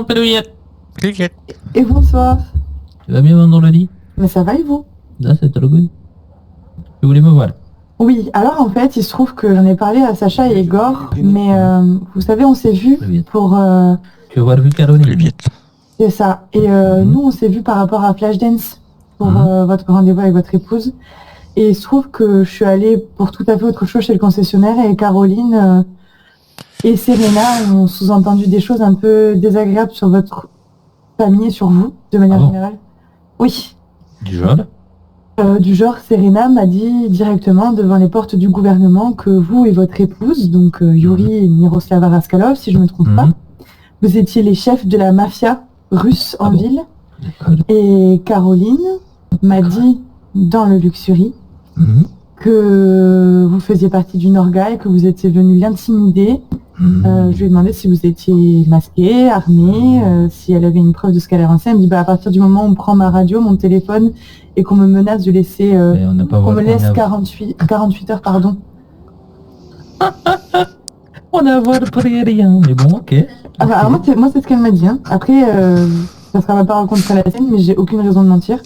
Pédouillette. Cricket. Et bonsoir. Tu vas bien dans le lit? Mais ça va et vous? Là, c'est trop good. Tu voulais me voir? Oui, alors en fait, il se trouve que j'en ai parlé à Sacha et Igor, mais vous savez, on s'est vu pour... Tu vas voir vu Caroline? Plus vite. C'est ça. Et nous, on s'est vu par rapport à Flashdance pour votre rendez-vous avec votre épouse. Et il se trouve que je suis allée pour tout à fait autre chose chez le concessionnaire et Caroline et Serena ont sous-entendu des choses un peu désagréables sur votre famille et sur vous, de manière générale. Oui. Du genre? Du genre, Serena m'a dit directement devant les portes du gouvernement que vous et votre épouse, donc Yuri et Miroslava Raskalov, si je ne me trompe pas, vous étiez les chefs de la mafia russe en ville. Et Caroline m'a dit dans le Luxury que vous faisiez partie d'une orga et que vous étiez venu l'intimider. Je lui ai demandé si vous étiez masqué, armé, si elle avait une preuve de ce qu'elle avait lancé. Elle me dit à partir du moment où on prend ma radio, mon téléphone et qu'on me menace de laisser, qu'on me laisse 48 heures, pardon. On a voir rien, mais bon, ok. Alors moi c'est ce qu'elle m'a dit. Hein. Après, ça sera ma parole contre la sienne, mais j'ai aucune raison de mentir.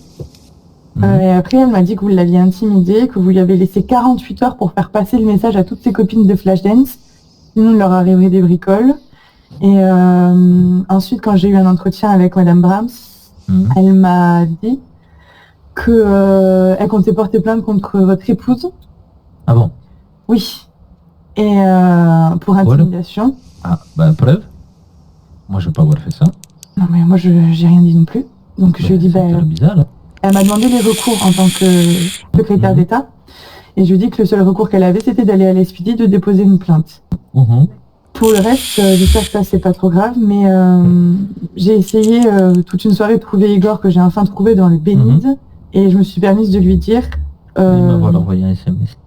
Et après, elle m'a dit que vous l'aviez intimidé, que vous lui avez laissé 48 heures pour faire passer le message à toutes ses copines de Flashdance. Sinon, il leur arriverait des bricoles. Et ensuite, quand j'ai eu un entretien avec Madame Brahms, elle m'a dit que elle comptait porter plainte contre votre épouse. Ah bon? Oui. Et pour intimidation. Ah, bah preuve. Moi, je vais pas avoir fait ça. Non, mais moi, j'ai rien dit non plus. Donc, je lui ai dit, c'est bizarre, là. Elle m'a demandé les recours en tant que secrétaire d'État. Et je lui ai dit que le seul recours qu'elle avait, c'était d'aller à l'SPD, de déposer une plainte. Pour le reste, j'espère que ça, c'est pas trop grave, mais j'ai essayé toute une soirée de trouver Igor, que j'ai enfin trouvé dans le Bénide, et je me suis permise de lui dire... Il m'a envoyé un SMS.